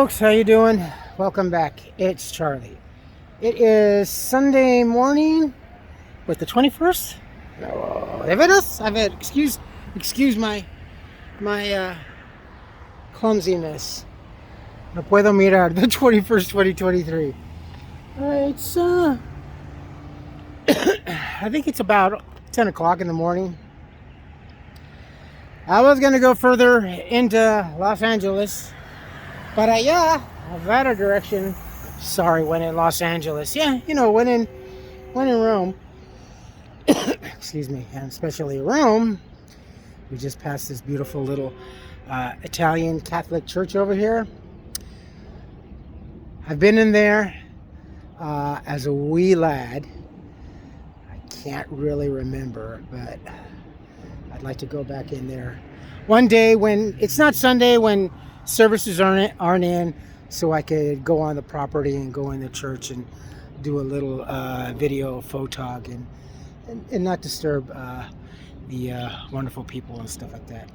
Folks, how you doing? Welcome back. It's Charlie. It is Sunday morning with the 21st. ¿De veras? A ver, excuse my clumsiness. No puedo mirar. The 21st, 2023. It's I think it's about 10 o'clock in the morning. I was gonna go further into Los Angeles, but that direction. Sorry, went in Los Angeles. Yeah, you know, went in Rome. Excuse me, and especially Rome. We just passed this beautiful little Italian Catholic church over here. I've been in there as a wee lad. I can't really remember, but I'd like to go back in there one day when it's not Sunday, when services aren't in, so I could go on the property and go in the church and do a little video photog and not disturb the wonderful people and stuff like that.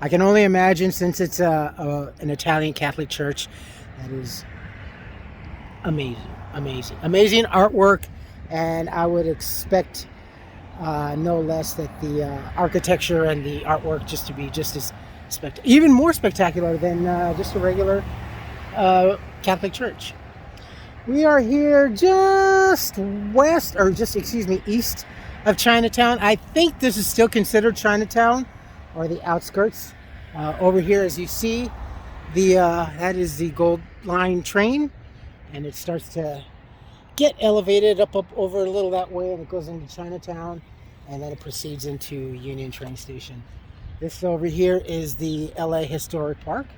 I can only imagine, since it's an Italian Catholic church, that is amazing artwork, and I would expect no less that the architecture and the artwork just to be just as even more spectacular than just a regular Catholic church. We are here just east of Chinatown. I think this is still considered Chinatown, or the outskirts. Over here, as you see, that is the Gold Line train, and it starts to get elevated up over a little that way, and it goes into Chinatown, and then it proceeds into Union train station. This over here is the LA Historic Park.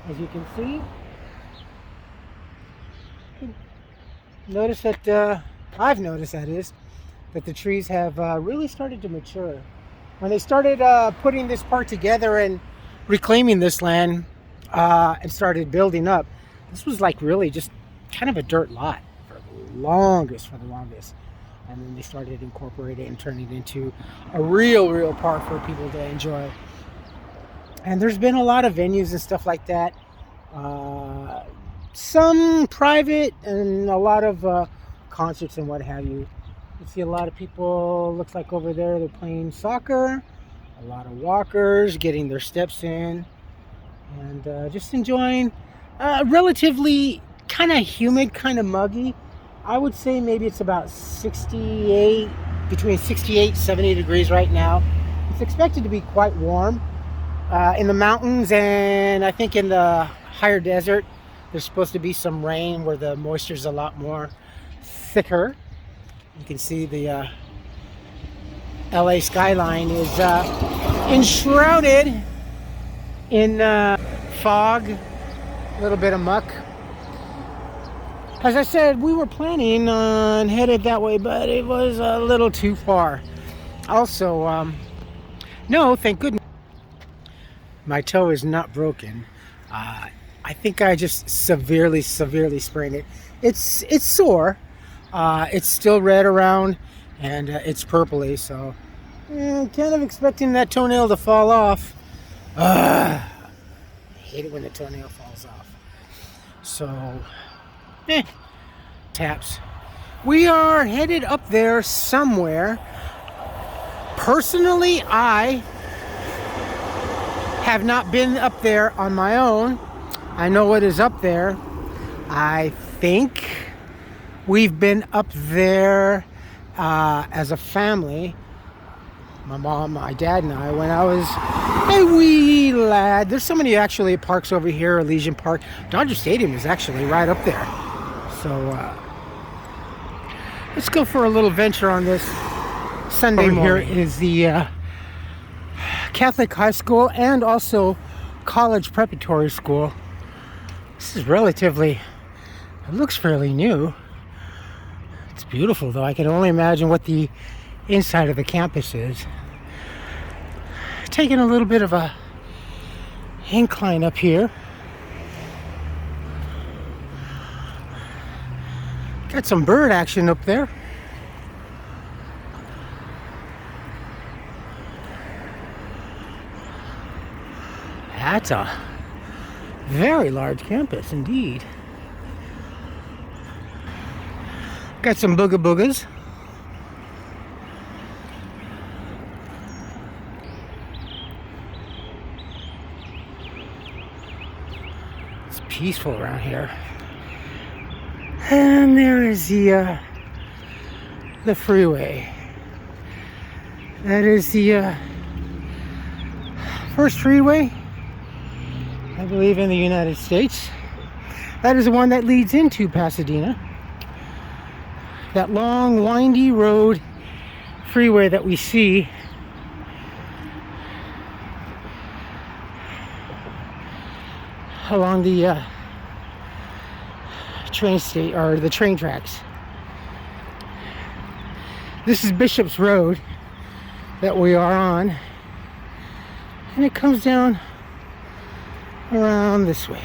As you can see, notice that I've noticed that the trees have really started to mature. When they started putting this park together and reclaiming this land and started building up, this was like really just kind of a dirt lot for the longest. And then they started incorporating it and turning it into a real park for people to enjoy. And there's been a lot of venues and stuff like that. Some private and a lot of concerts and what have you. You see a lot of people, looks like over there, they're playing soccer. A lot of walkers getting their steps in. And just enjoying relatively kind of humid, kind of muggy. I would say maybe it's about between 68 70 degrees right now. It's expected to be quite warm in the mountains, and I think in the higher desert there's supposed to be some rain where the moisture is a lot more thicker. You can see the LA skyline is enshrouded in fog, a little bit of muck. As I said, we were planning on headed that way, but it was a little too far. Also, no, thank goodness, my toe is not broken. I think I just severely sprained it. It's sore. It's still red around, and it's purpley, so kind of expecting that toenail to fall off. I hate it when the toenail falls off. So, taps. We are headed up there somewhere. Personally, I have not been up there on my own. I know what is up there. I think we've been up there as a family. My mom, my dad, and I, when I was a wee lad. There's so many actually parks over here. Elysian Park. Dodger Stadium is actually right up there. So let's go for a little venture on this Sunday morning. Here is the Catholic high school and also college preparatory school. This is it looks fairly new. It's beautiful though. I can only imagine what the inside of the campus is. Taking a little bit of a incline up here. Got some bird action up there. That's a Very large campus indeed. Got some booga boogas. It's peaceful around here. And there is the freeway. That is the first freeway, I believe, in the United States. That is the one that leads into Pasadena. That long, windy road freeway that we see along the train station, or the train tracks. This is Bishop's Road that we are on, and it comes down around this way.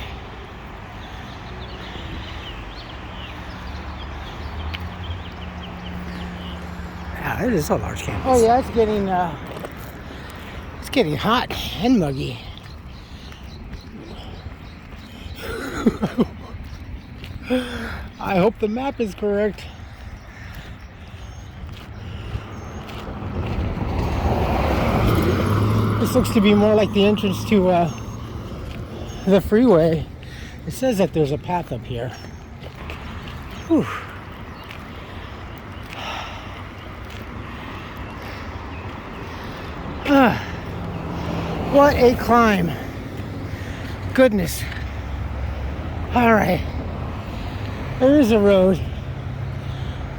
Wow, it is a large campus. Oh yeah, it's getting hot and muggy. I hope the map is correct. This looks to be more like the entrance to the freeway. It says that there's a path up here. Whew. What a climb. Goodness. All right. There is a road.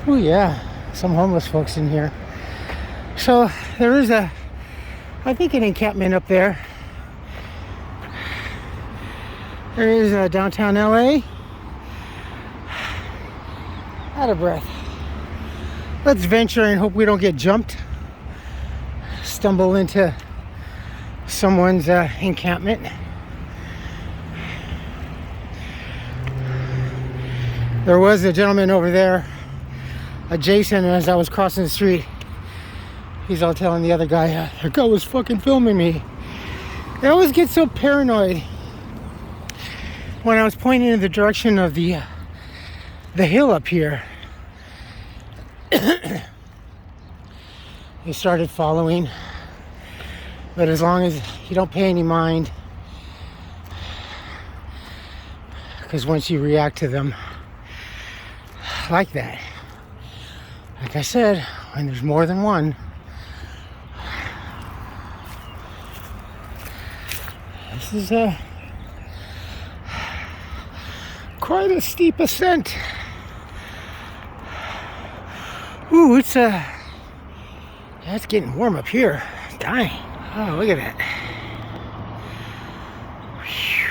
Oh yeah, some homeless folks in here. So there is I think an encampment up there. There is downtown LA. Out of breath. Let's venture and hope we don't get jumped. Stumble into someone's encampment. There was a gentleman over there adjacent as I was crossing the street. He's all telling the other guy, that guy was fucking filming me. I always get so paranoid when I was pointing in the direction of the hill up here. They started following, but as long as you don't pay any mind, because once you react to them like that, like I said, when there's more than one, this is quite a steep ascent. Ooh, it's getting warm up here. Dying. Oh, look at that. Whew.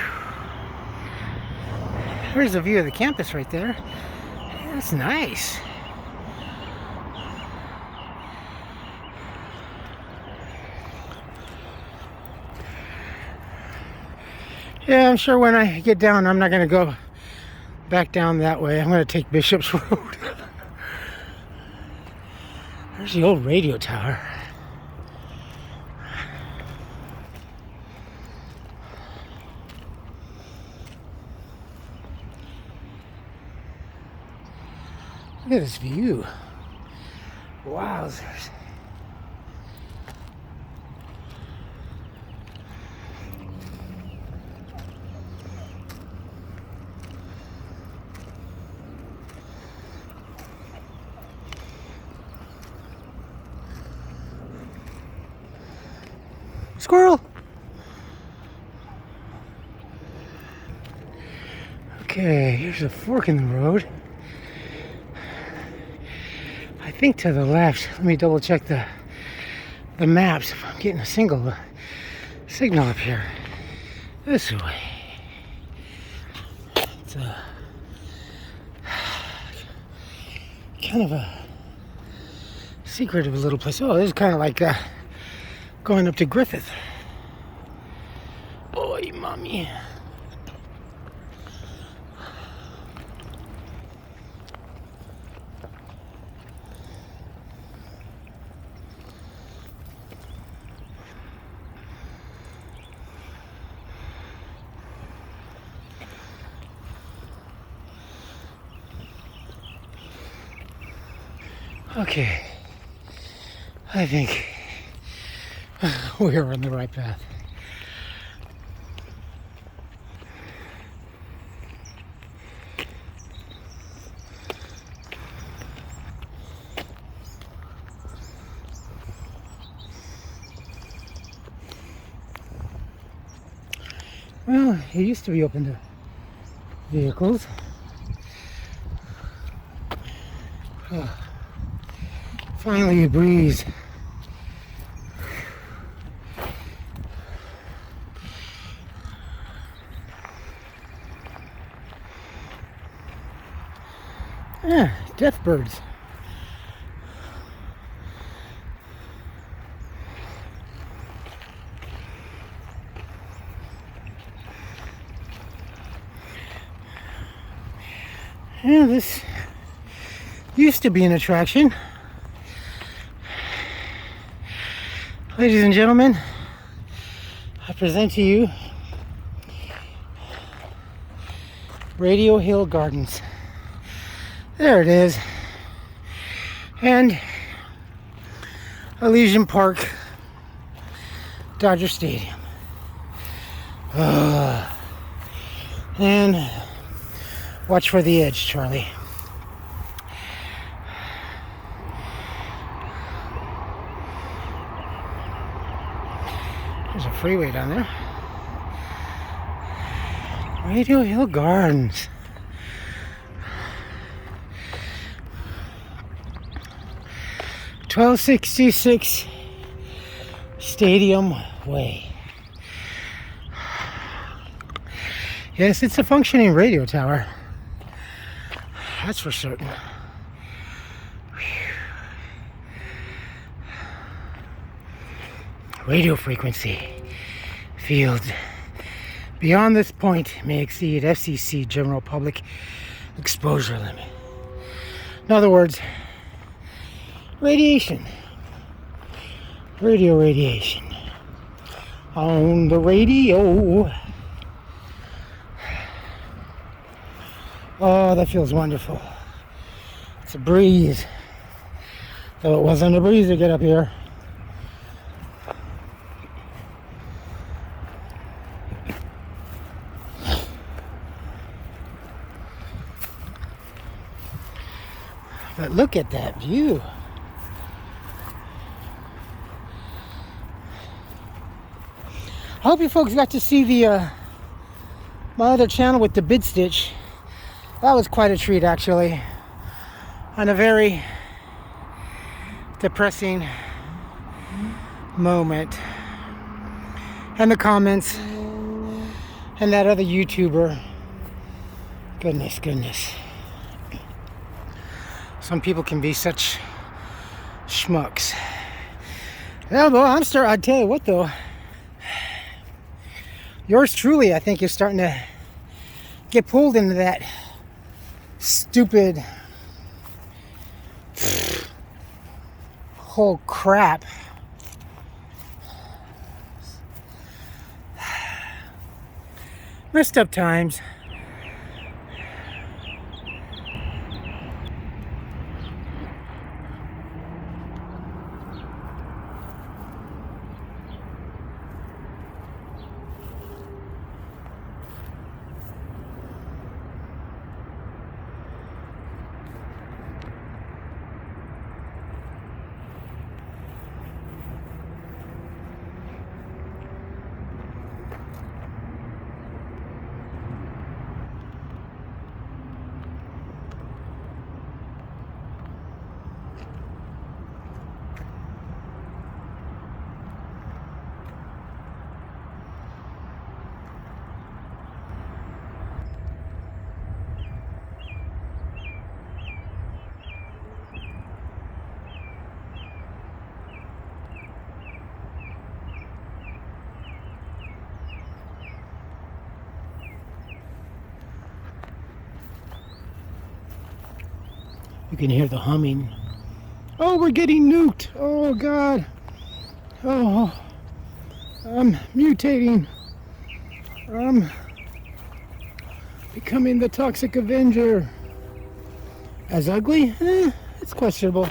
There's a view of the campus right there. That's nice. Yeah, I'm sure when I get down, I'm not going to go back down that way. I'm going to take Bishop's Road. There's the old radio tower. Look at this view. Wowzers. Squirrel. Okay, here's a fork in the road. I think to the left. Let me double check the maps if I'm getting a single signal up here. This way. It's a kind of a secretive little place. Oh, this is kind of like going up to Griffith. Boy, mommy. Okay, I think we're on the right path. Well, it used to be open to vehicles. Finally a breeze. Yeah, death birds. Yeah, this used to be an attraction. Ladies and gentlemen, I present to you Radio Hill Gardens. There it is. And Elysian Park, Dodger Stadium. And watch for the edge, Charlie. There's a freeway down there. Radio Hill Gardens. $1266 Stadium Way. Yes, it's a functioning radio tower. That's for certain. Radio frequency field beyond this point may exceed FCC general public exposure limit. In other words, radiation. Radio radiation. On the radio. Oh, that feels wonderful. It's a breeze. Though it wasn't a breeze to get up here. But look at that view. I hope you folks got to see the my other channel with the bid stitch. That was quite a treat, actually, on a very depressing moment. And the comments and that other YouTuber, goodness. Some people can be such schmucks. Yeah, well, I'd tell you what though. Yours truly, I think, is starting to get pulled into that stupid whole crap. Messed up times. You can hear the humming. Oh, we're getting nuked. Oh, God. Oh, I'm mutating. I'm becoming the Toxic Avenger. As ugly? It's questionable.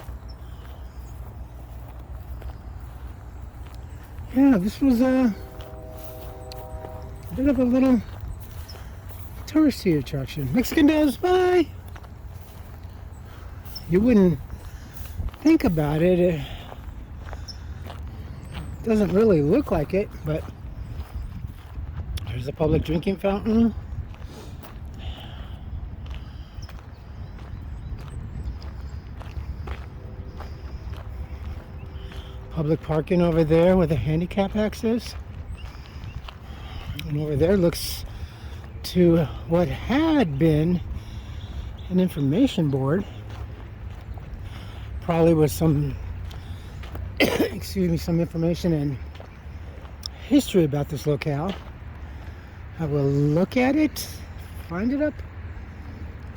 Yeah, this was a bit of a little touristy attraction. Mexican does, bye. You wouldn't think about it. It doesn't really look like it, but there's a public drinking fountain. Public parking over there with a handicap access. And over there looks to what had been an information board. Probably with some, excuse me, some information and history about this locale. I will look at it, find it up,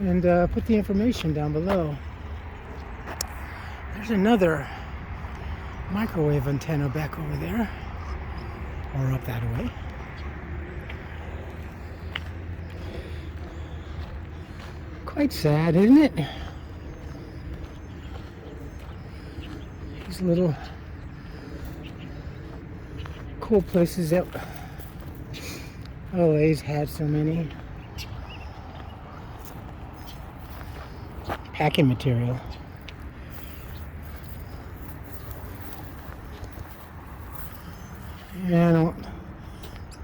and put the information down below. There's another microwave antenna back over there, or up that way. Quite sad, isn't it? These little cool places that LA's had so many. Packing material. Yeah, I don't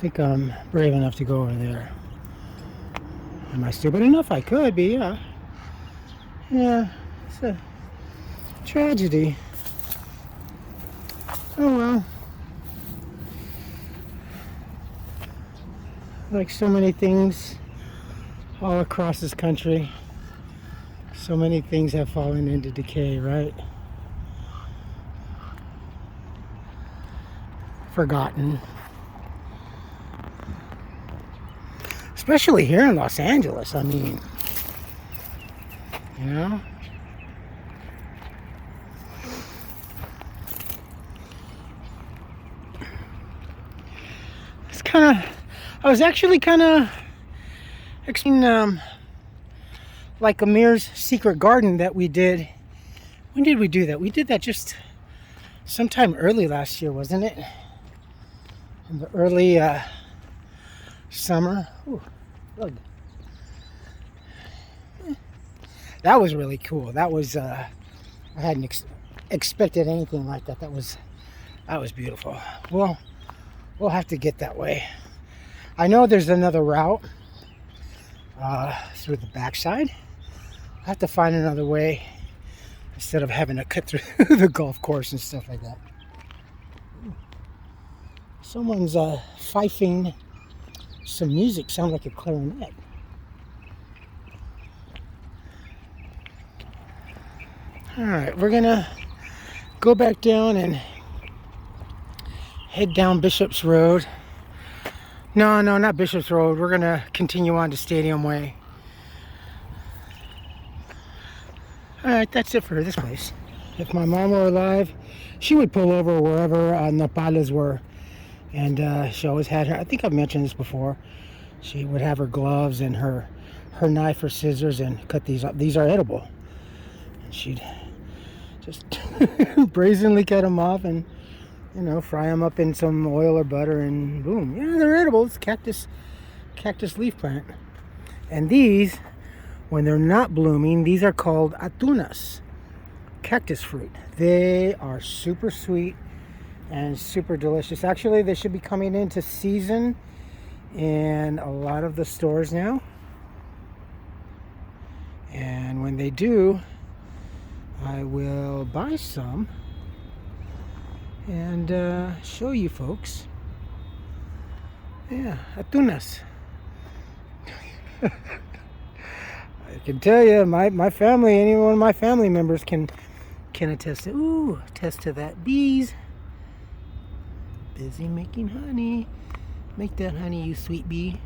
think I'm brave enough to go over there. Am I stupid enough? I could be, yeah. Yeah, it's a tragedy. Oh well. Like so many things all across this country, so many things have fallen into decay, right? Forgotten. Especially here in Los Angeles, I mean, you know? It's kind of, I was actually kind of expecting like Amir's secret garden that we did. When did we do that? We did that just sometime early last year, wasn't it? In the early summer. Ooh, look. That was really cool. That was I hadn't expected anything like that. That was beautiful. Well, we'll have to get that way. I know there's another route through the backside. I'll have to find another way instead of having to cut through the golf course and stuff like that. Someone's fifing some music. Sounds like a clarinet. Alright, we're gonna go back down and head down Bishop's Road. No, not Bishop's Road. We're gonna continue on to Stadium Way. Alright, that's it for this place. If my mom were alive, she would pull over wherever nopales were. And she always had her, I think I've mentioned this before, she would have her gloves and her knife or scissors and cut these up. These are edible. And she'd just brazenly cut them off and, you know, fry them up in some oil or butter and boom. Yeah, they're edible. It's cactus leaf plant. And these, when they're not blooming, these are called atunas, cactus fruit. They are super sweet and super delicious. Actually, they should be coming into season in a lot of the stores now. And when they do, I will buy some and show you folks. Yeah, atunas. I can tell you, my family, any one of my family members can attest to that. Bees. Busy making honey. Make that honey, you sweet bee.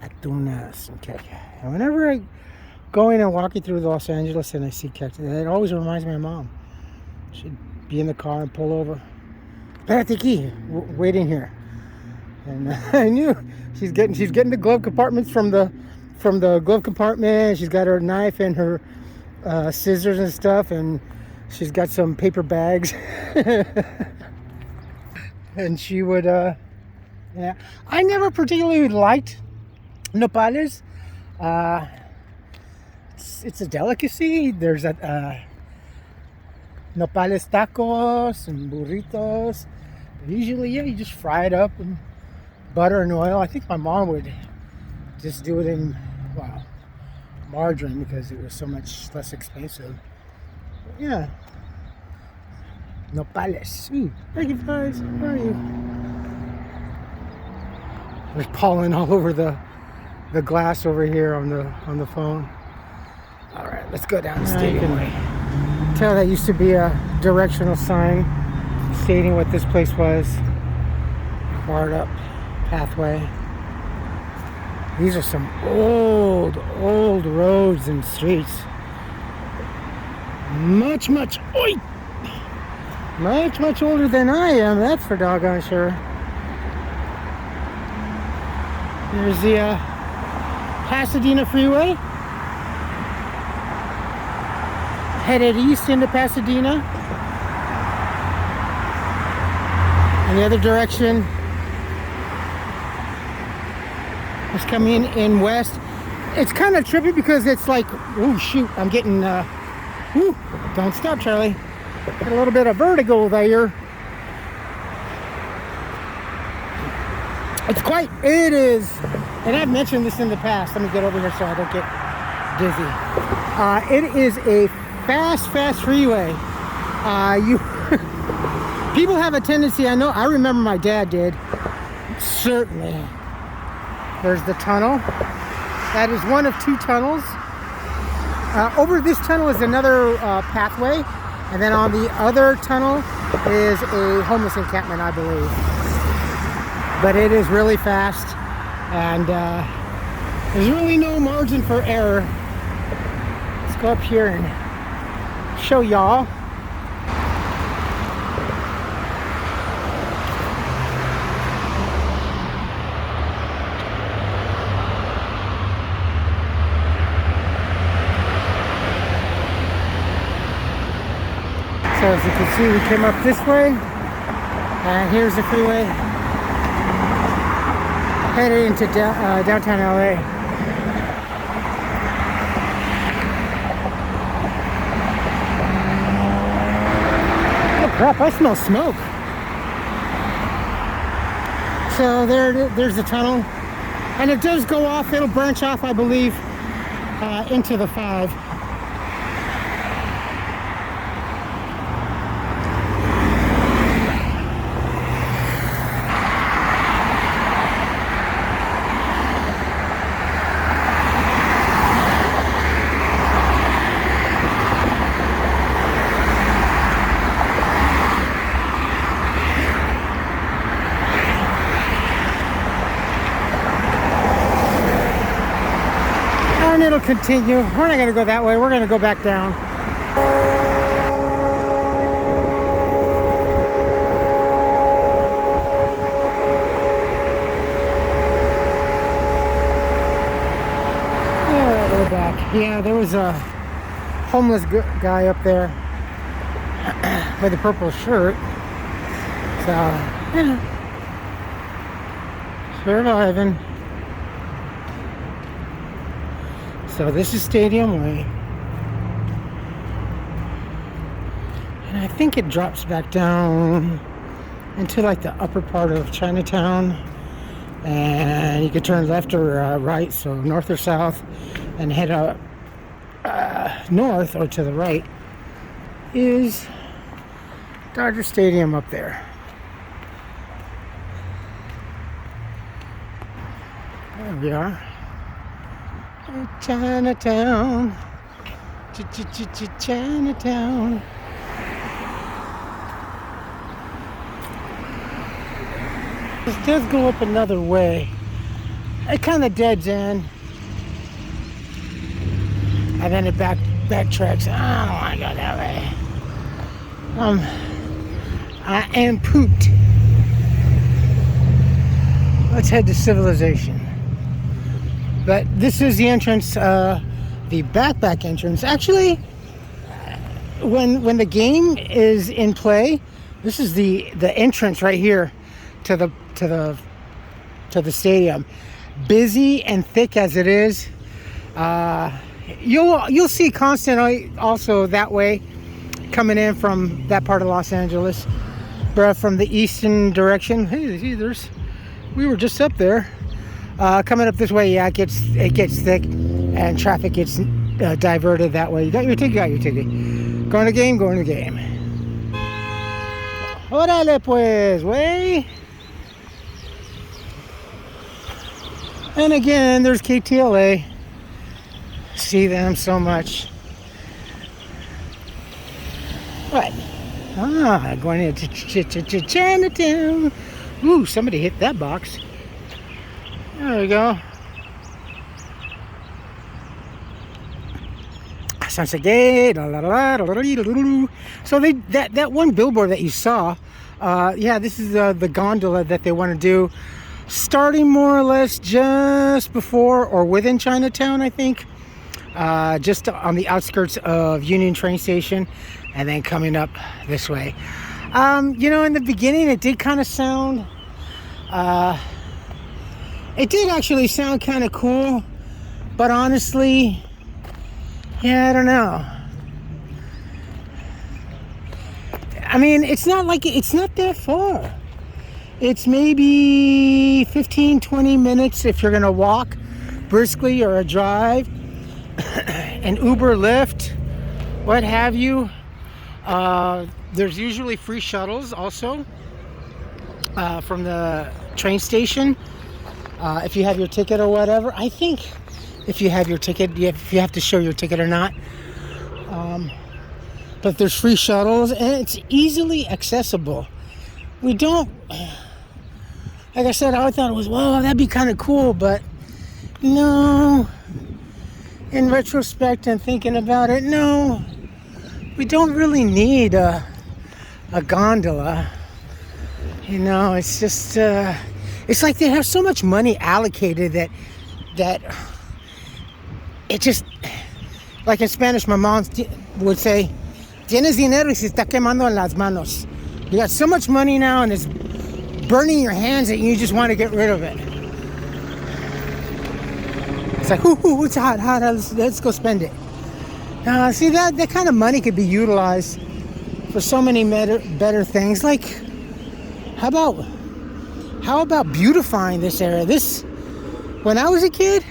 Atunas. Okay. And whenever I go in and walking through Los Angeles and I see cactus, it always reminds me of Mom. She'd be in the car and pull over. Espérate aquí. Wait in here. And I knew she's getting the glove compartments from the glove compartment. She's got her knife and her scissors and stuff, and She's got some paper bags. And she would, yeah. I never particularly liked nopales. It's a delicacy. There's a nopales tacos and burritos. But usually, yeah, you just fry it up in butter and oil. I think my mom would just do it in, well, margarine because it was so much less expensive. But yeah. Nopales. Ooh, thank you guys. Where are you? There's pollen all over the glass over here on the phone. All right, let's go down the stadium way. Tell that used to be a directional sign stating what this place was. Barred up pathway. These are some old roads and streets. Much older than I am, that's for doggone sure. There's the Pasadena Freeway. Headed east into Pasadena. And the other direction is coming in west. It's kind of trippy because it's like, oh shoot, I'm getting, don't stop, Charlie. Got a little bit of vertigo there. It is, and I've mentioned this in the past. Let me get over here so I don't get dizzy. It is a fast freeway. People have a tendency, I remember my dad did, certainly. There's the tunnel. That is one of two tunnels. Over this tunnel is another pathway. And then on the other tunnel is a homeless encampment, I believe. But it is really fast, and there's really no margin for error. Let's go up here and show y'all. So as you can see, we came up this way, and here's the freeway headed into downtown LA. Oh crap, I smell smoke. So there's the tunnel, and it does go off, it'll branch off, I believe, into the 5. And it'll continue. We're not going to go that way. We're going to go back down. Yeah, we're back. Yeah, there was a homeless guy up there with a purple shirt. So, yeah. Surviving. So this is Stadium Way. And I think it drops back down into like the upper part of Chinatown. And you can turn left or right, so north or south, and head up north or to the right is Dodger Stadium up there. There we are. Chinatown. Chinatown. This does go up another way. It kind of deads end. And then it backtracks. I don't want to go that way. I am pooped. Let's head to civilization. But this is the entrance, the back entrance. Actually, when the game is in play, this is the entrance right here to the stadium. Busy and thick as it is, you'll see constantly also that way coming in from that part of Los Angeles, but from the eastern direction. Hey, see, we were just up there. Coming up this way, yeah, it gets thick and traffic gets diverted that way. You got your ticket, Going to game. Órale pues, güey. And again, there's KTLA. See them so much. Right. Going into Chinatown. Ooh, somebody hit that box. There we go. Sunset Gate. So that one billboard that you saw, yeah, this is the gondola that they want to do, starting more or less just before or within Chinatown, I think, just on the outskirts of Union train station, and then coming up this way. You know, in the beginning, it did kind of sound, it did actually sound kind of cool, but honestly, yeah, I don't know. I mean, it's not that far. It's maybe 15-20 minutes if you're gonna walk briskly, or a drive, an Uber, Lyft, what have you. There's usually free shuttles also from the train station if you have your ticket or whatever. I think if you have your ticket, if you have to show your ticket or not. But there's free shuttles and it's easily accessible. We don't, like I said, I thought it was, well, that'd be kind of cool, but no. In retrospect and thinking about it, no. We don't really need a gondola. You know, it's just, it's like they have so much money allocated that it just, like in Spanish, my mom would say, tienes dinero y se está quemando en las manos. You got so much money now and it's burning your hands that you just want to get rid of it. It's like, ooh, it's hot, let's go spend it. See, that kind of money could be utilized for so many better things. Like, how about beautifying this area? When I was a kid,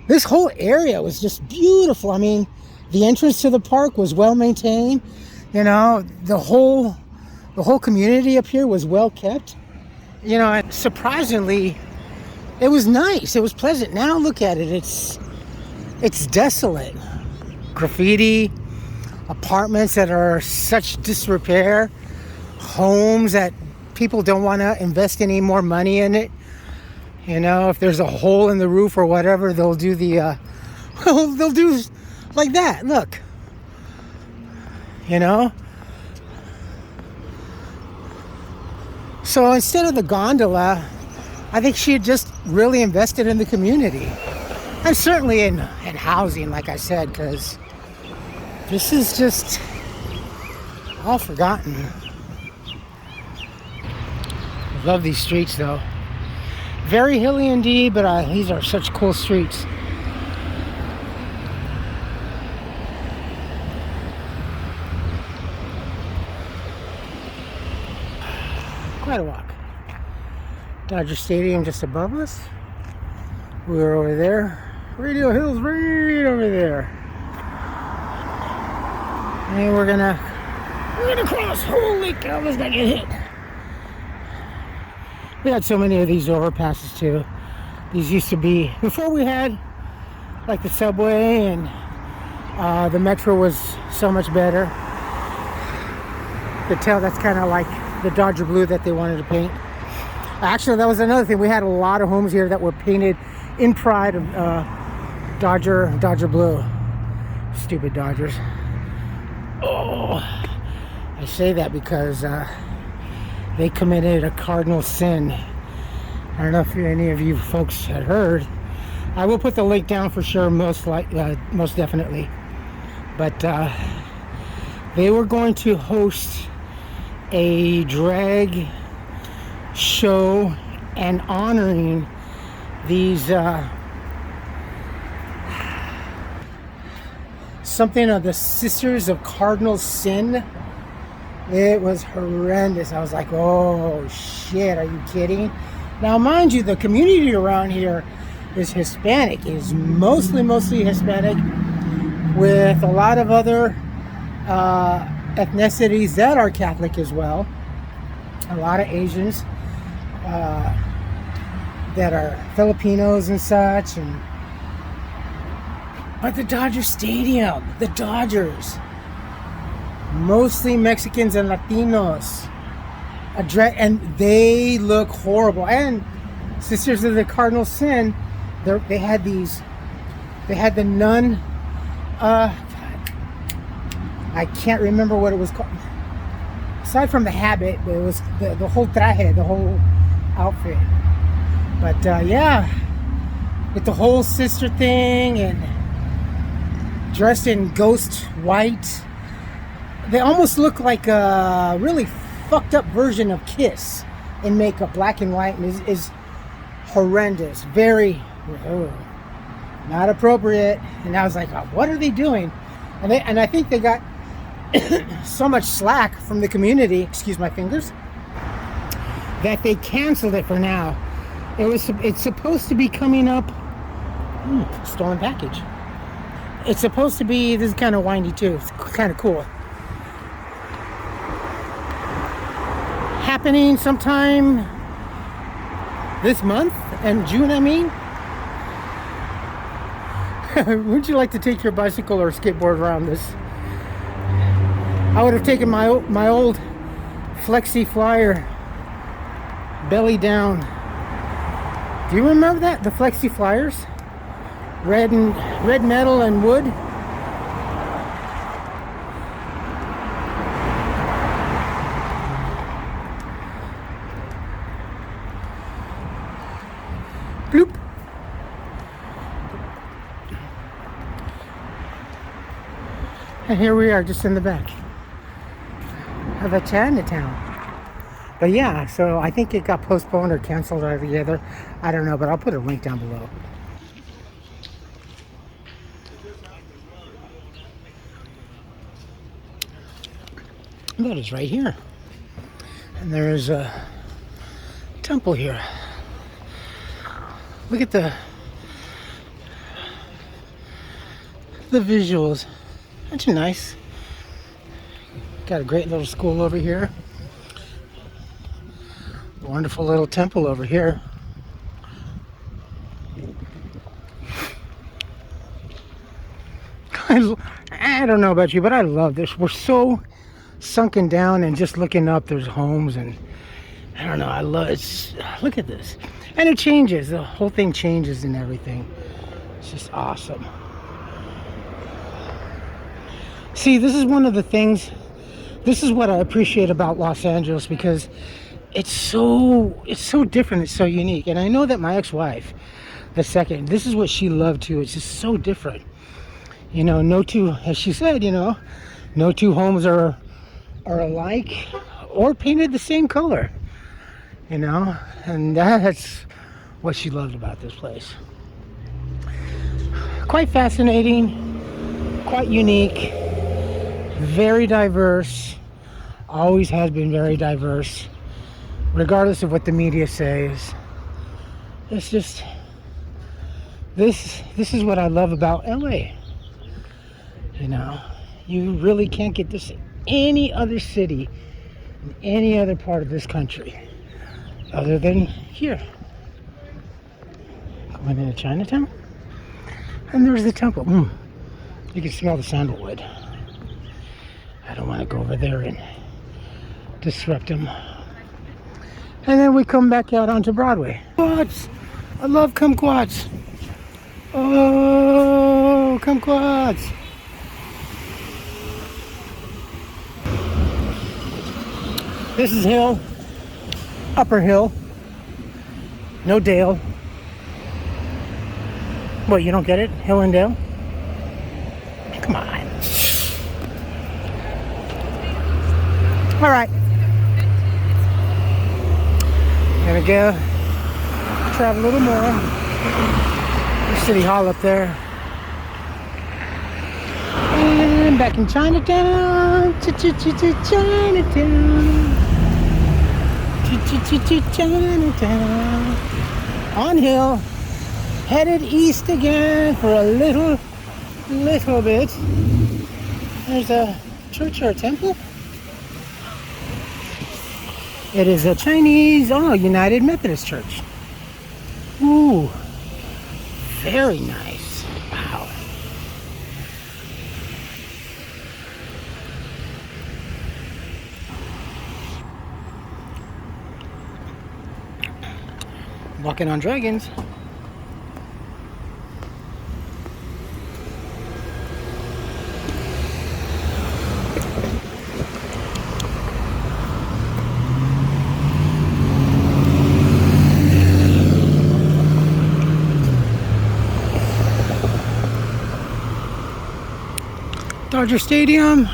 this whole area was just beautiful. I mean, the entrance to the park was well maintained. You know, the whole community up here was well kept. You know, and surprisingly, it was nice. It was pleasant. Now look at it. It's desolate. Graffiti, apartments that are such disrepair, homes that people don't want to invest any more money in it. You know, if there's a hole in the roof or whatever, they'll do they'll do like that. Look, you know. So instead of the gondola, I think she had just really invested in the community, and certainly in housing, like I said, because this is just all forgotten. I love these streets, though. Very hilly indeed, but these are such cool streets. Quite a walk. Dodger Stadium just above us. We're over there. Radio Hill's right over there. And we're gonna cross. Holy cow, let's not get hit. We had so many of these overpasses too. These used to be, before we had like the subway and the metro was so much better. You could tell that's kind of like the Dodger blue that they wanted to paint. Actually, that was another thing. We had a lot of homes here that were painted in pride of Dodger blue. Stupid Dodgers. Oh, I say that because they committed a cardinal sin. I don't know if any of you folks had heard. I will put the link down for sure, most definitely. But They were going to host a drag show and honoring these something of the Sisters of Cardinal Sin. It was horrendous. I was like, oh shit, are you kidding? Now mind you, the community around here is Hispanic. It is mostly Hispanic, with a lot of other ethnicities that are Catholic as well. A lot of Asians that are Filipinos and such. But the Dodger Stadium, the Dodgers, mostly Mexicans and Latinos, and they look horrible. And Sisters of the Cardinal Sin, they had the nun. I can't remember what it was called. Aside from the habit, it was the whole traje, the whole outfit. But yeah, with the whole sister thing and dressed in ghost white, they almost look like a really fucked up version of Kiss in makeup, black and white, and is horrendous, very not appropriate. And I was like, oh, what are they doing? And I think they got so much slack from the community, excuse my fingers, that they canceled it for now. It's supposed to be coming up. Stolen package. It's supposed to be, this is kind of windy too, it's kind of cool, happening sometime this month, and June I mean. Would you like to take your bicycle or skateboard around this? I would have taken my old Flexi Flyer, belly down. Do you remember that? The Flexi Flyers? Red metal and wood. Bloop. And here we are, just in the back of a Chinatown. But yeah, so I think it got postponed or canceled altogether. I don't know, but I'll put a link down below. That is right here. And there is a temple here. Look at the visuals. Aren't you nice? Got a great little school over here. Wonderful little temple over here. I don't know about you, but I love this. We're so sunken down, and just looking up, there's homes, and I don't know, I love it. Look at this. And it changes. The whole thing changes and everything. It's just awesome. See, this is one of the things, this is what I appreciate about Los Angeles, because it's so different, it's so unique. And I know that my ex-wife, the second, this is what she loved too. It's just so different. You know, no two, as she said, you know, no two homes are alike or painted the same color, you know, and that's what she loved about this place. Quite fascinating, quite unique, very diverse, always has been very diverse, regardless of what the media says. It's just, this is what I love about LA. You know, you really can't get this in any other city, in any other part of this country, other than here. Going into Chinatown, and there's the temple. You can smell the sandalwood. I don't want to go over there and disrupt them. And then we come back out onto Broadway. Quads! I love kumquats. Oh, kumquats! This is Hill, Upper Hill, no Dale. What, you don't get it? Hill and Dale? Come on. All right. Gonna go travel a little more. There's City Hall up there. And back in Chinatown. Chinatown. On hill. Headed east again for a little bit. There's a church or a temple. It is a Chinese, United Methodist Church. Ooh, very nice. Wow. Walking on dragons. Dodger Stadium,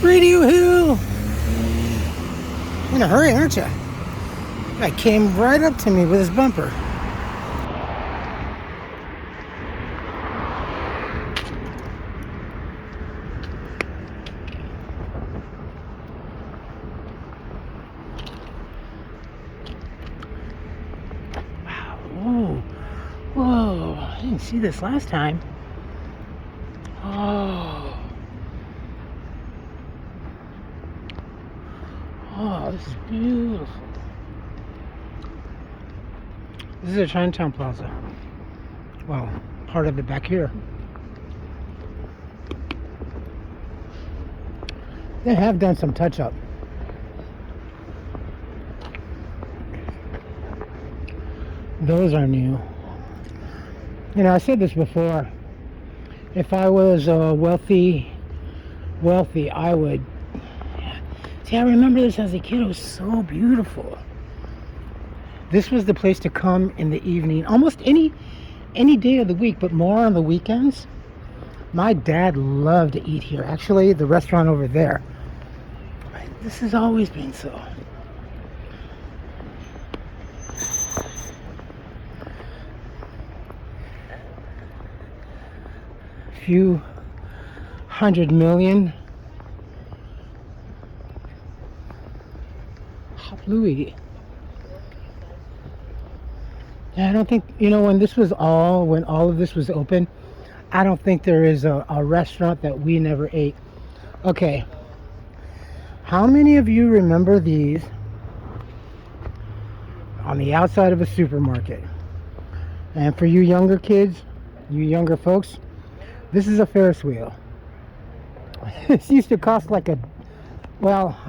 Radio Hill. In a hurry, aren't you? Guy came right up to me with his bumper. Wow! Whoa! Whoa! I didn't see this last time. Oh, this is beautiful. This is a Chinatown Plaza. Well, part of it back here. They have done some touch up. Those are new. You know, I said this before. If I was wealthy, I would. See, I remember this as a kid. It was so beautiful. This was the place to come in the evening, almost any day of the week, but more on the weekends. My dad loved to eat here. Actually, the restaurant over there. This has always been so. Few 100 million. Louis. I don't think, when when all of this was open, I don't think there is a restaurant that we never ate. Okay. How many of you remember these on the outside of a supermarket? And for you younger kids, you younger folks, this is a Ferris wheel. This used to cost like I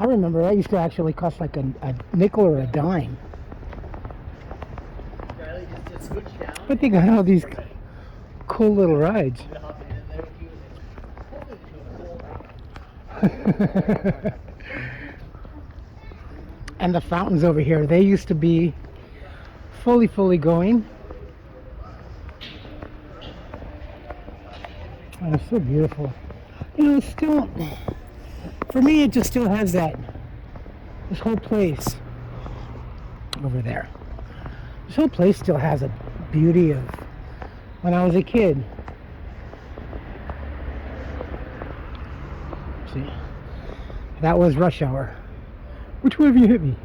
remember that used to actually cost like a nickel or a dime. But they got all these cool little rides. And the fountains over here, they used to be fully going. And it's so beautiful. It's still, for me, it just still has this whole place over there. This whole place still has a beauty of when I was a kid. See, that was rush hour. Which way have you hit me?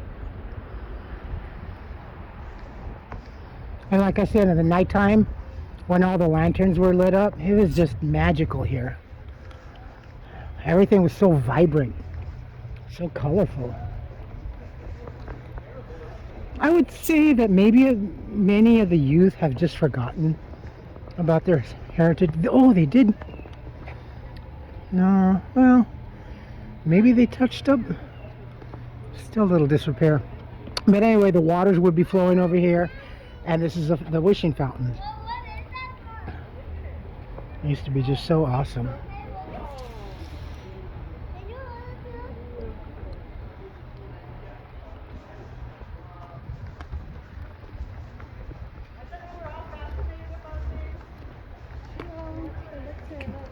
And like I said, in the nighttime, when all the lanterns were lit up, it was just magical here. Everything was so vibrant, so colorful. I would say that maybe many of the youth have just forgotten about their heritage. Oh, they did. No, well, maybe they touched up. Still a little disrepair. But anyway, the waters would be flowing over here, and this is the wishing fountain. It used to be just so awesome.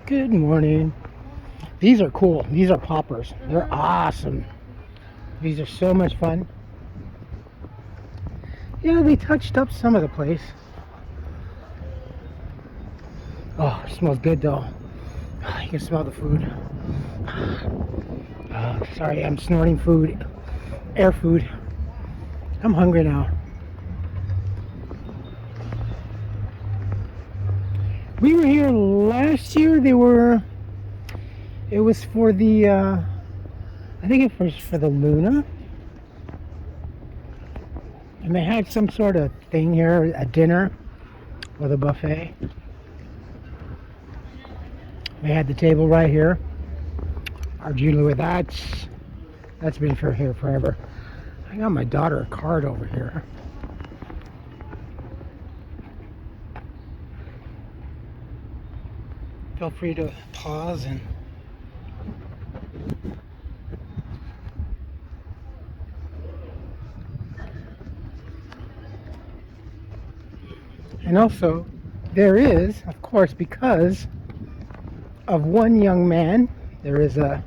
Good morning. These are cool. These are poppers. They're awesome. These are so much fun. Yeah, they touched up some of the place. Oh, it smells good though. You can smell the food. Sorry, I'm snorting food. Air food. I'm hungry now. We were here last year. It was for the, I think it was for the Luna. And they had some sort of thing here, a dinner with a buffet. They had the table right here. Our Julia, that's been for here forever. I got my daughter a card over here. Feel free to pause and also there is, of course, because of one young man, there is a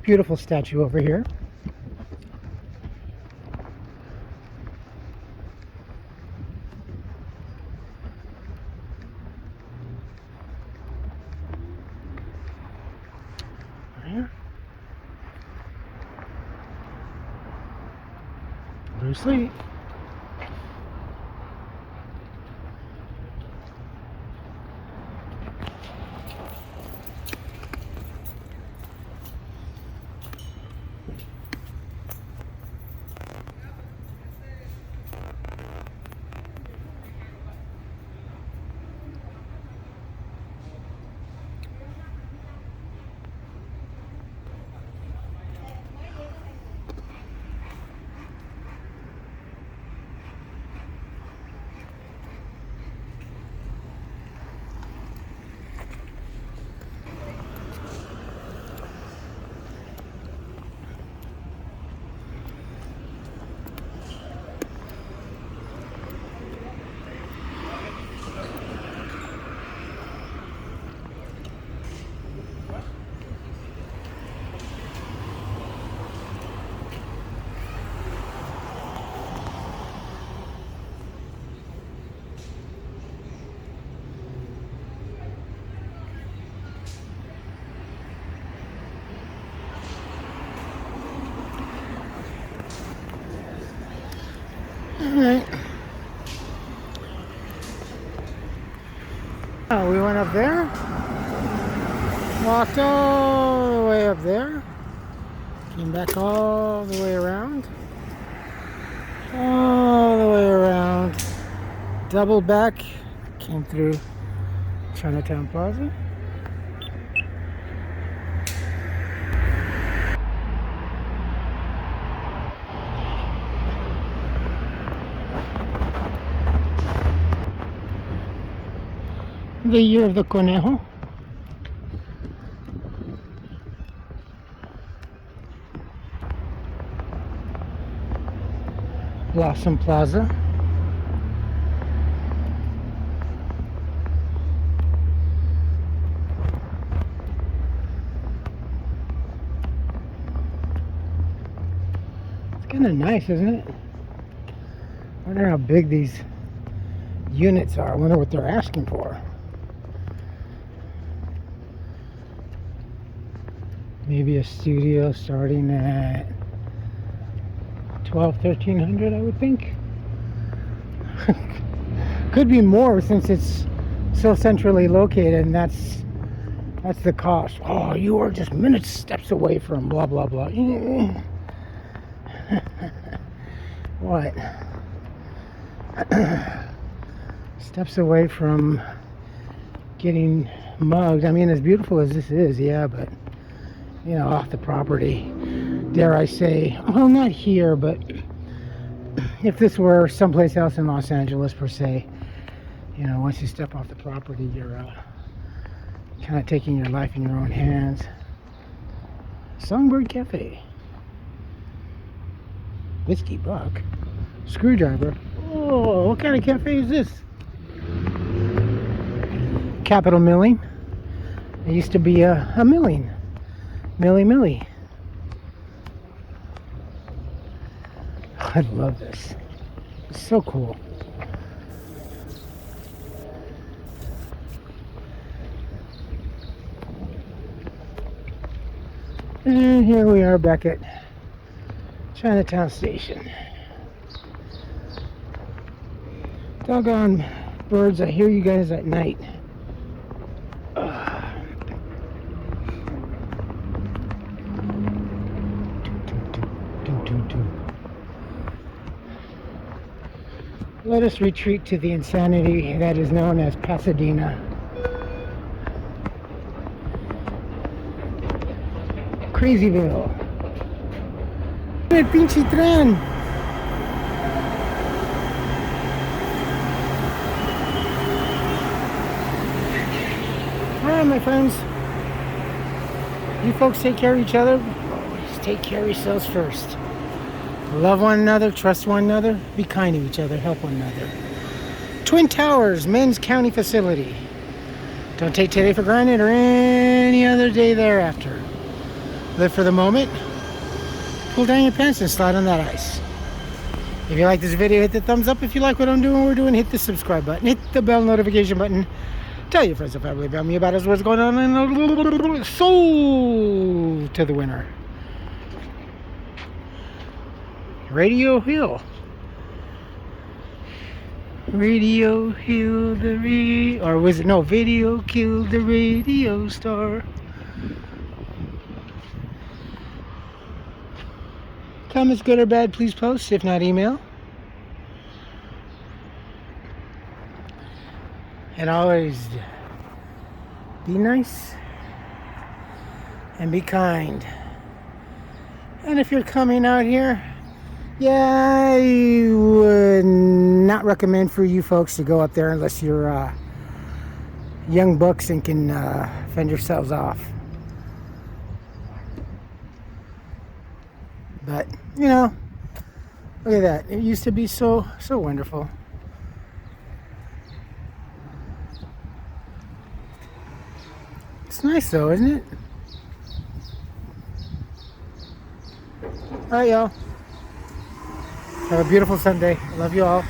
beautiful statue over here. Bruce Lee. Alright. Oh, we went up there. Walked all the way up there. Came back all the way around. All the way around. Doubled back. Came through Chinatown Plaza. The year of the conejo. Blossom Plaza. It's kind of nice, isn't it? I wonder how big these units are. I wonder what they're asking for. Maybe a studio starting at $1,200-1,300, I would think. Could be more since it's so centrally located, and that's the cost. Oh, you are just minutes steps away from blah blah blah. What? Steps away from getting mugged. I mean, as beautiful as this is, yeah, but you know, off the property, dare I say, well, not here, but if this were someplace else in Los Angeles per se, you know, once you step off the property, you're kind of taking your life in your own hands. Songbird Cafe. Whiskey Buck. Screwdriver. Oh, what kind of cafe is this? Capital Milling. It used to be a milling. Millie Millie. I love this. It's so cool. And here we are back at Chinatown Station. Doggone birds, I hear you guys at night. Let us retreat to the insanity that is known as Pasadena. Crazyville. El pinche tren. Alright, my friends. You folks take care of each other. Always take care of yourselves first. Love one another, trust one another, be kind to each other, help one another. Twin Towers, Men's County Facility. Don't take today for granted or any other day thereafter. Live for the moment. Pull down your pants and slide on that ice. If you like this video, hit the thumbs up. If you like what I'm doing, we're doing, hit the subscribe button. Hit the bell notification button. Tell your friends and family about me, about us, what's going on in soul to the winner. Radio Hill. Radio Hill or was it, no, video killed the radio star. Comments good or bad, please post, if not email. And always be nice and be kind. And if you're coming out here, yeah, I would not recommend for you folks to go up there unless you're young bucks and can fend yourselves off. But, you know, look at that. It used to be so wonderful. It's nice though, isn't it? Alright, y'all. Have a beautiful Sunday. Love you all.